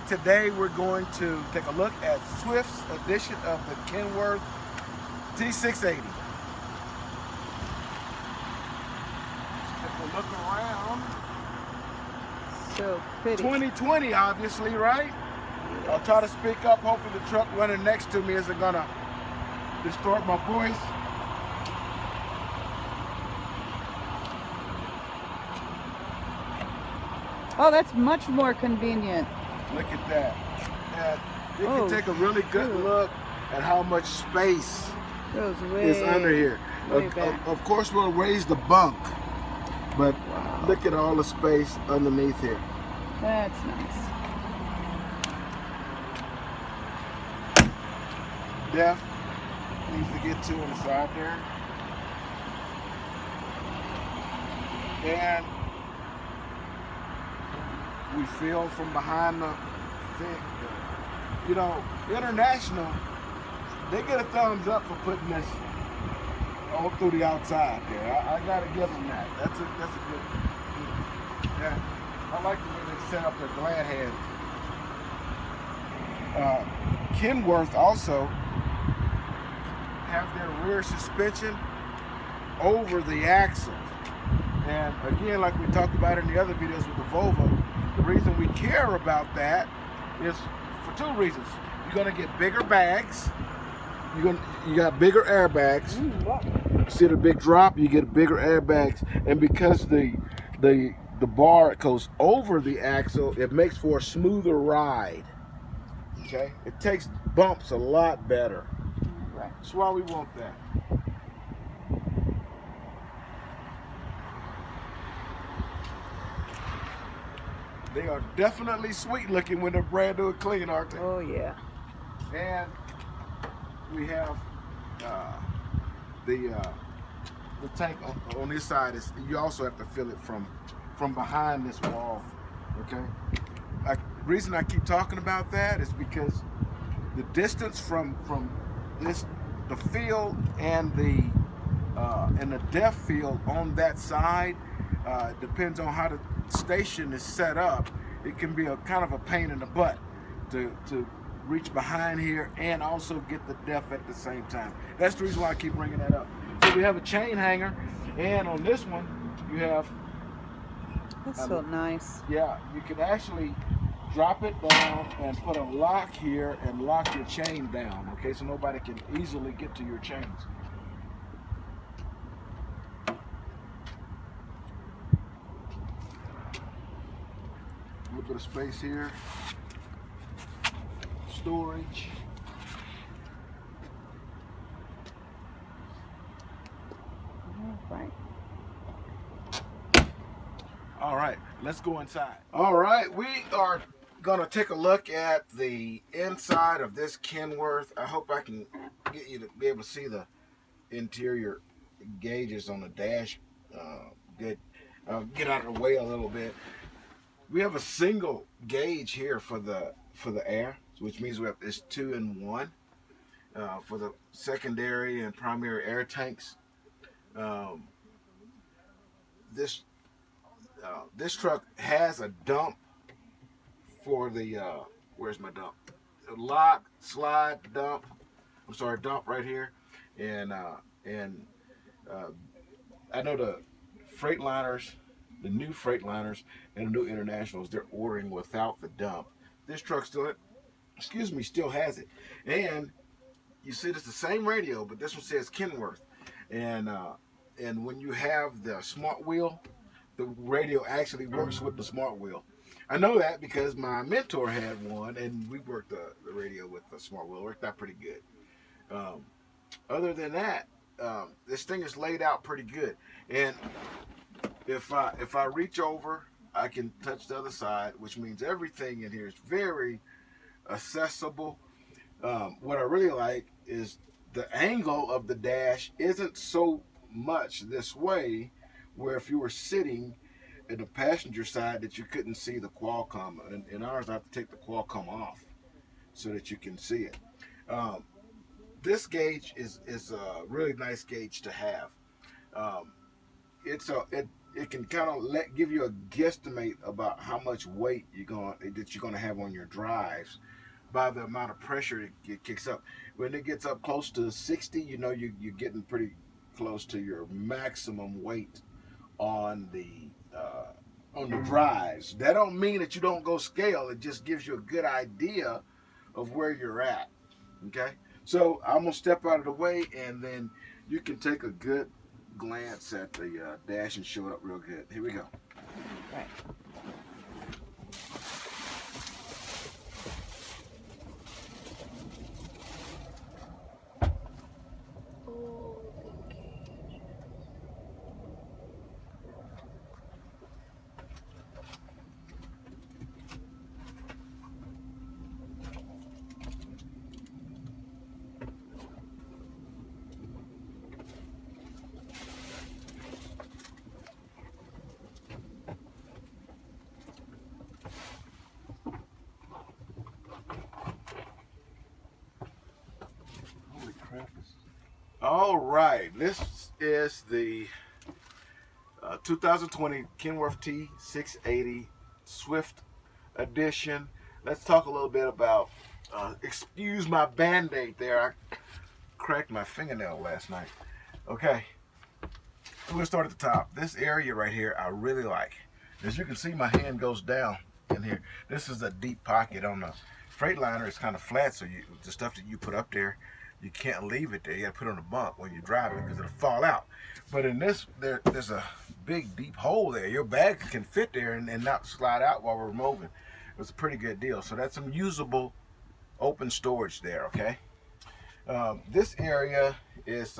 right, today we're going to take a look at Swift's edition of the Kenworth T680. Take a look around. So pretty. 2020, obviously, right? I'll try to speak up. Hopefully the truck running next to me isn't gonna distort my voice. Oh, that's much more convenient. Look at that. And you can take a really good look at how much space is under here. Of course, we'll raise the bunk, but look at all the space underneath here. That's nice. Def needs to get to on the side there. And we feel from behind the thing. You know, International, they get a thumbs up for putting this all through the outside there. I gotta give them that. That's a good. Yeah, I like the way they set up their glad heads. Kenworth also have their rear suspension over the axle. And again, like we talked about in the other videos with the Volvo, the reason we care about that is for two reasons. You're gonna get bigger bags. You got bigger airbags. See the big drop? You get bigger airbags, and because the bar goes over the axle, it makes for a smoother ride. Okay, it takes bumps a lot better. Right. That's why we want that. They are definitely sweet looking when they're brand new and clean, aren't they? Oh yeah. And we have the tank on this side. You also have to fill it from behind this wall. Okay. The reason I keep talking about that is because the distance from the field and the depth field on that side depends on how the station is set up. It can be a kind of a pain in the butt to reach behind here and also get the depth at the same time. That's the reason why I keep bringing that up. So we have a chain hanger, and on this one you have. That's so nice. Yeah, you can actually drop it down and put a lock here and lock your chain down. Okay, so nobody can easily get to your chains. A little bit of space here. Storage. All right, let's go inside. All right, we are gonna take a look at the inside of this Kenworth. I hope I can get you to be able to see the interior gauges on the dash. Good. Get out of the way a little bit. We have a single gauge here for the air, which means we have this 2-in-1 for the secondary and primary air tanks. This truck has a dump for the where's my dump? A lock, slide, dump. I'm sorry, dump right here, and I know the Freightliners, the new Freightliners and the new Internationals, they're ordering without the dump. This truck still has it. And you see it's the same radio, but this one says Kenworth. And when you have the smart wheel, the radio actually works with the smart wheel. I know that because my mentor had one, and we worked the radio with the smart wheel. It worked out pretty good. Other than that, this thing is laid out pretty good. And if I reach over, I can touch the other side, which means everything in here is very accessible. What I really like is the angle of the dash isn't so much this way, where if you were sitting in the passenger side that you couldn't see the Qualcomm. In ours, I have to take the Qualcomm off so that you can see it. This gauge is a really nice gauge to have. it can kind of give you a guesstimate about how much weight you're gonna have on your drives by the amount of pressure it kicks up. When it gets up close to 60, you know you're getting pretty close to your maximum weight on the drives. That don't mean that you don't go scale. It just gives you a good idea of where you're at. Okay, so I'm gonna step out of the way, and then you can take a good glance at the dash and show it up real good. Here we go. Right. All right, this is the 2020 Kenworth T680 Swift edition. Let's talk a little bit about, excuse my band-aid there, I cracked my fingernail last night. Okay, we're gonna start at the top. This area right here I really like. As you can see, my hand goes down in here. This is a deep pocket. On the Freightliner, it's kind of flat, so the stuff that you put up there, you can't leave it there. You got to put it on a bump when you're driving because it'll fall out. But in this, there's a big, deep hole there. Your bag can fit there and not slide out while we're moving. It's a pretty good deal. So that's some usable open storage there, okay? This area is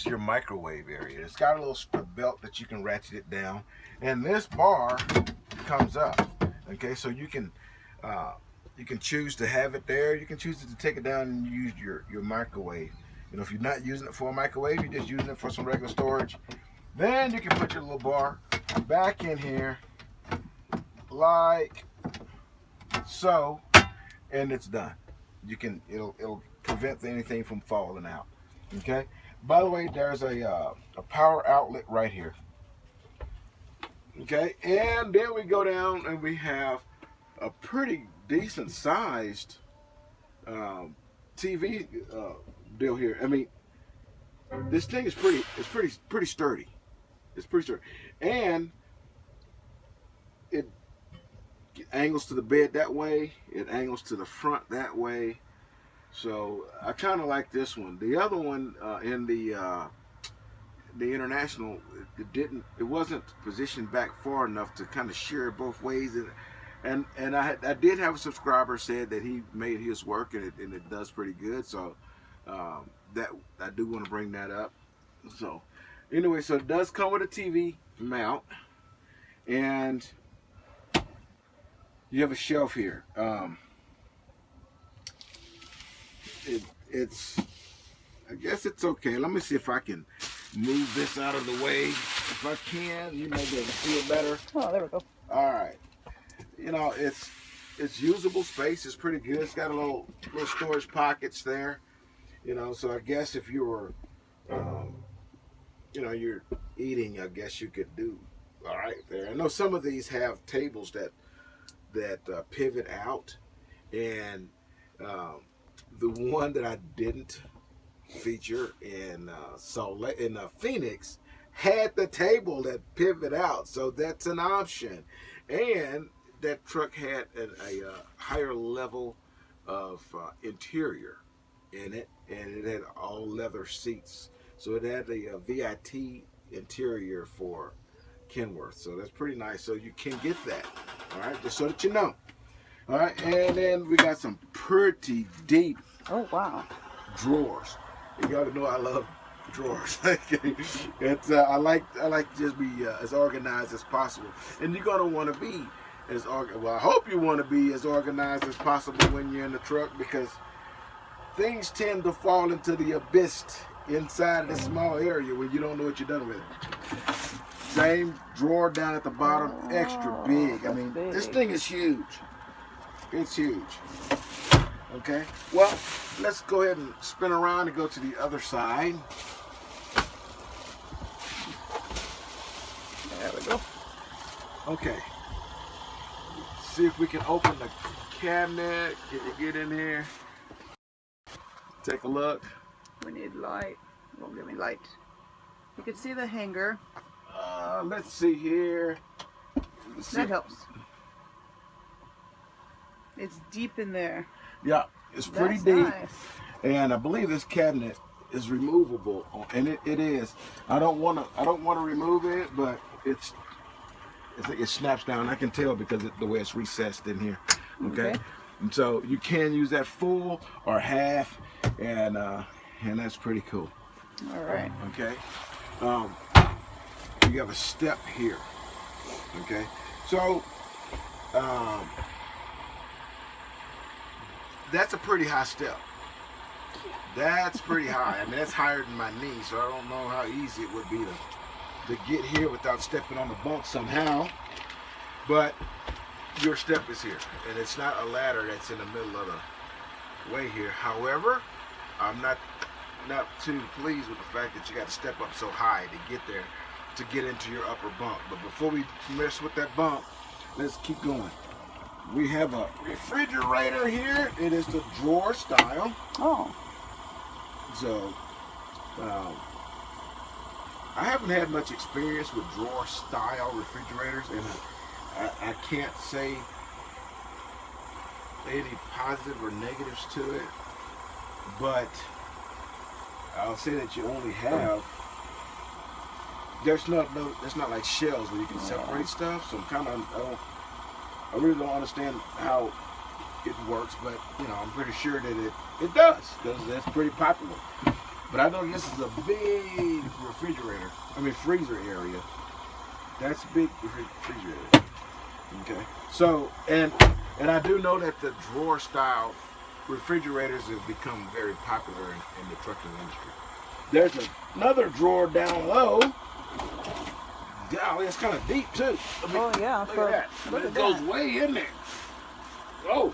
your microwave area. It's got a little belt that you can ratchet it down. And this bar comes up, okay? So you can choose to have it there. You can choose to take it down and use your microwave. You know, if you're not using it for a microwave, you're just using it for some regular storage. Then you can put your little bar back in here like so, and it's done. It'll prevent anything from falling out. Okay. By the way, there's a power outlet right here. Okay, and then we go down and we have a pretty decent sized TV deal here. I mean, this thing is pretty sturdy. It's pretty sturdy, and it angles to the bed that way. It angles to the front that way. So I kind of like this one. The other one in the International, it wasn't positioned back far enough to kind of shear both ways. And I did have a subscriber said that he made his work and it does pretty good. So that I do want to bring that up. So anyway, so it does come with a TV mount, and you have a shelf here. I guess it's okay. Let me see if I can move this out of the way. If I can, you may be able to see it better. Oh, there we go. All right. You know, it's usable space. It's pretty good. It's got a little storage pockets there. You know, so I guess if you were, you know, you're eating, I guess you could do all right there. I know some of these have tables that pivot out, and the one that I didn't feature in Phoenix had the table that pivot out, so that's an option. And that truck had a higher level of interior in it, and it had all leather seats, so it had a VIT interior for Kenworth, so that's pretty nice. So you can get that, all right, just so that you know. All right, and then we got some pretty deep drawers. You gotta know I love drawers. It's I like to just be as organized as possible, and you're gonna want to be as well. I hope you want to be as organized as possible when you're in the truck, because things tend to fall into the abyss inside of this small area when you don't know what you're done with it. Same drawer down at the bottom, extra big. I mean, this thing is huge. It's huge. Okay, well, let's go ahead and spin around and go to the other side. Okay. See if we can open the cabinet. Can you get in here? Take a look. We need light. It won't give me light. You can see the hanger. Let's see here. Let's see. That helps. It's deep in there. Yeah, it's pretty That's deep. nice. And I believe this cabinet is removable, and it is. I don't want to remove it, but it snaps down. I can tell because the way it's recessed in here. Okay. And so you can use that full or half, and that's pretty cool. All right. Okay. You have a step here. Okay. So that's a pretty high step. That's pretty high. I mean, that's higher than my knee, so I don't know how easy it would be to get here without stepping on the bunk somehow. But your step is here, and it's not a ladder that's in the middle of the way here. However, I'm not too pleased with the fact that you got to step up so high to get there, to get into your upper bunk. But before we mess with that bunk, let's keep going. We have a refrigerator here. It is the drawer style. Oh. So, I haven't had much experience with drawer style refrigerators, and I can't say any positive or negatives to it, but I'll say that you only have, there's not like shelves where you can separate stuff, so I really don't understand how it works, but I'm pretty sure that it does, because that's pretty popular. But I know this is a big freezer area. That's a big refrigerator. Okay. So, and I do know that the drawer style refrigerators have become very popular in the trucking industry. There's another drawer down low. Golly, it's kind of deep too. Oh yeah. Look at that. Look It at goes that. way in there. Oh,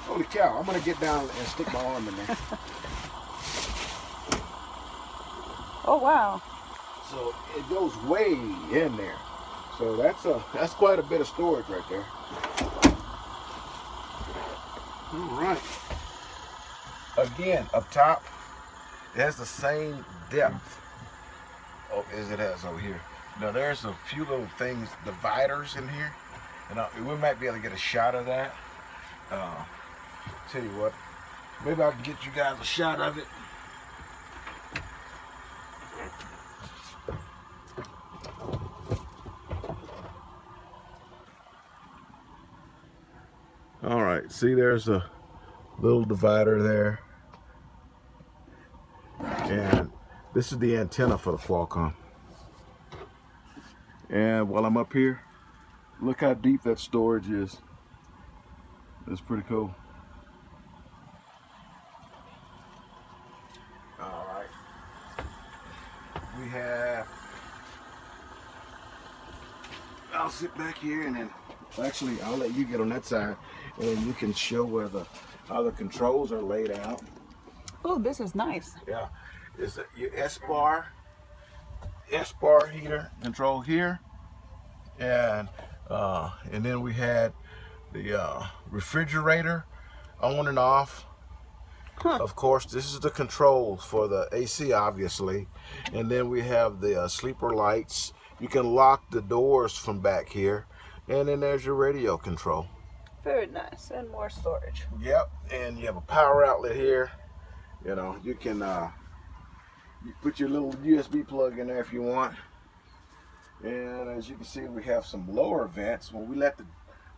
holy cow! I'm gonna get down and stick my arm in there. Oh wow. So it goes way in there. So that's quite a bit of storage right there. All right. Again, up top, it has the same depth as it has over here. Now there's a few little things, dividers in here, and we might be able to get a shot of that. Tell you what, maybe I can get you guys a shot of it. All right, see, there's a little divider there, and this is the antenna for the Qualcomm. And while I'm up here, look how deep that storage is. That's pretty cool. All right, we have, I'll sit back here, and then actually I'll let you get on that side, and then you can show where how the controls are laid out. Oh, this is nice. Yeah, it's your S-bar heater control here, and then we had the refrigerator on and off. Of course, this is the controls for the AC, obviously, and then we have the sleeper lights. You can lock the doors from back here, and then there's your radio control. Very nice, and more storage. Yep, and you have a power outlet here. You can you put your little USB plug in there if you want. And as you can see, we have some lower vents. When we let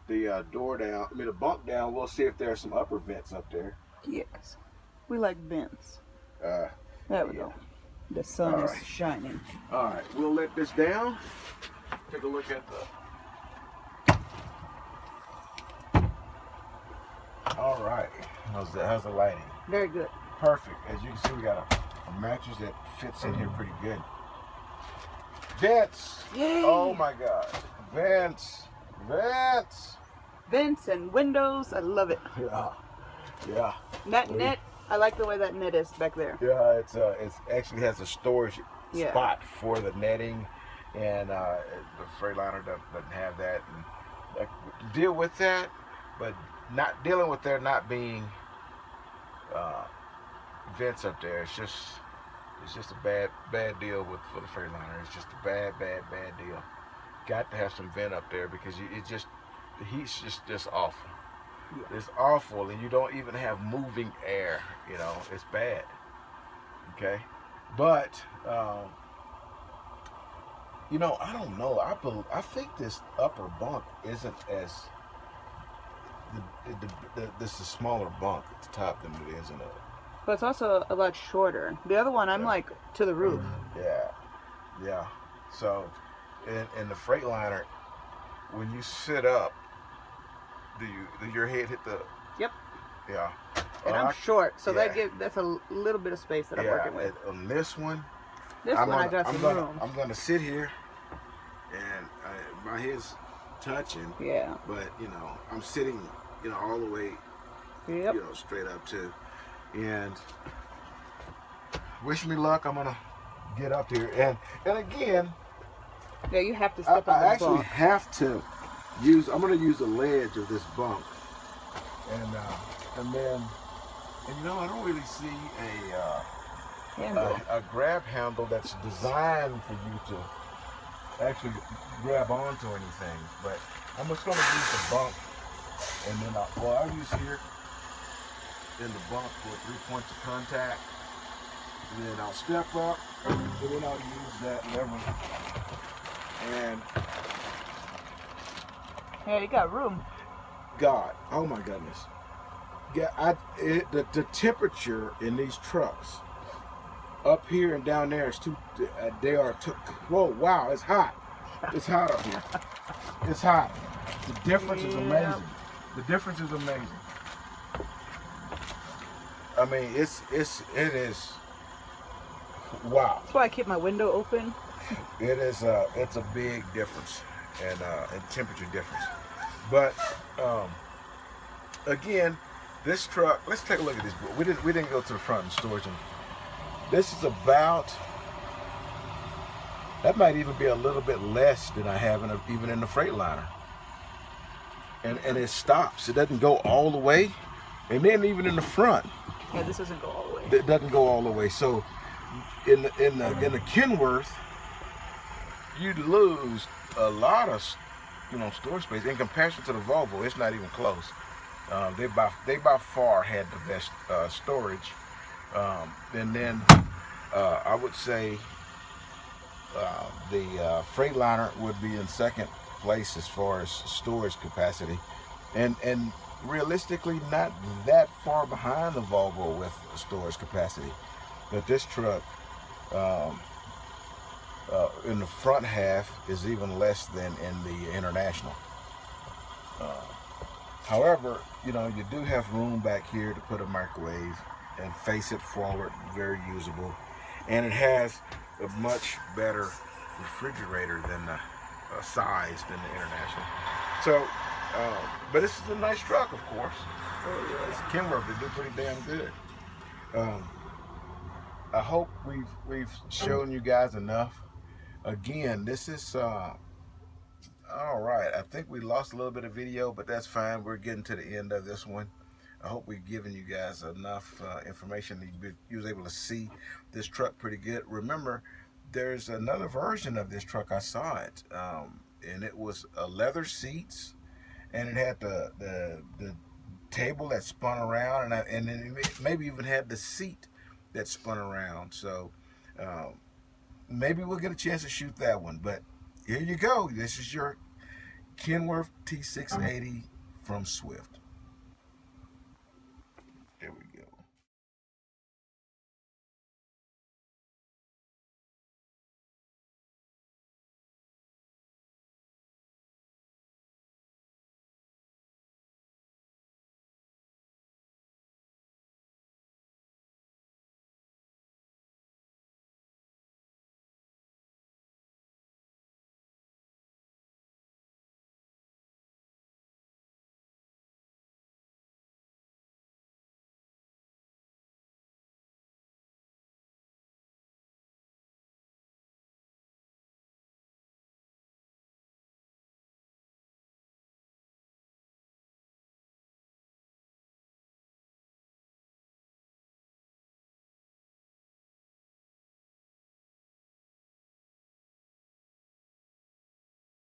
the door down, the bunk down, we'll see if there are some upper vents up there. Yes, we like vents. There we yeah. go. The sun All is right. shining. All right, we'll let this down. Take a look at the. All right, how's the lighting? Very good. Perfect. As you can see, we got a mattress that fits in here pretty good. Vents. Yay! Oh my God. Vents. Vents and windows. I love it. Yeah. And that net, I like the way that net is back there. Yeah, it's actually has a storage Yeah. spot for the netting, and the Freightliner doesn't have that. And deal with that, but not dealing with there not being vents up there. It's just a bad deal for the Freightliner. It's just a bad deal. Got to have some vent up there because the heat's just awful. Yeah. It's awful, and you don't even have moving air. You know, it's bad. Okay, but you know, I don't know. I think this upper bunk isn't as this is a smaller bunk at the top than it is in the. But it's also a lot shorter. The other one, I'm like to the roof. Yeah. So, in the Freightliner, when you sit up, do your head hit the? Yep. Yeah. And I'm short, so that's a little bit of space that I'm working with. On this one, I got some room. I'm gonna sit here, and my head's touching. Yeah. But you know, I'm sitting, you know, all the way, you know, straight up too. And wish me luck. I'm gonna get up here, and again. Yeah, you have to step on the bunk. I actually have to use. I'm gonna use the ledge of this bunk, and then, and you know, I don't really see a grab handle that's designed for you to actually grab onto anything. But I'm just gonna use the bunk, and then I'll use here in the bunk for 3 points of contact, and then I'll step up, and then I'll use that lever, and yeah, you got room. God, oh my goodness. Yeah, the temperature in these trucks up here and down there is whoa, wow, it's hot. It's hot up here. It's hot. The difference is amazing. The difference is amazing. I mean, it is, wow. That's why I keep my window open. It's a big difference and temperature difference. But again, this truck. Let's take a look at this. We didn't go to the front and storage them. This is about. That might even be a little bit less than I have even in the Freightliner. And it stops. It doesn't go all the way, and then even in the front. Yeah, this doesn't go all the way. It doesn't go all the way. So in the Kenworth, you'd lose a lot of, you know, storage space in comparison to the Volvo. It's not even close. They by far had the best storage, and then I would say the Freightliner would be in second place as far as storage capacity, and realistically not that far behind the Volvo with storage capacity. But this truck in the front half is even less than in the International. However, you know, you do have room back here to put a microwave and face it forward, very usable. And it has a much better refrigerator than the size than the International. So, but this is a nice truck, of course. It's Kenworth. They do pretty damn good. I hope we've shown you guys enough. Again, this is all right. I think we lost a little bit of video, but that's fine. We're getting to the end of this one. I hope we've given you guys enough information that you was able to see this truck pretty good. Remember, there's another version of this truck. I saw it, and it was leather seats, and it had the table that spun around, and then it maybe even had the seat that spun around. So maybe we'll get a chance to shoot that one. But here you go. This is your Kenworth T680 from Swift.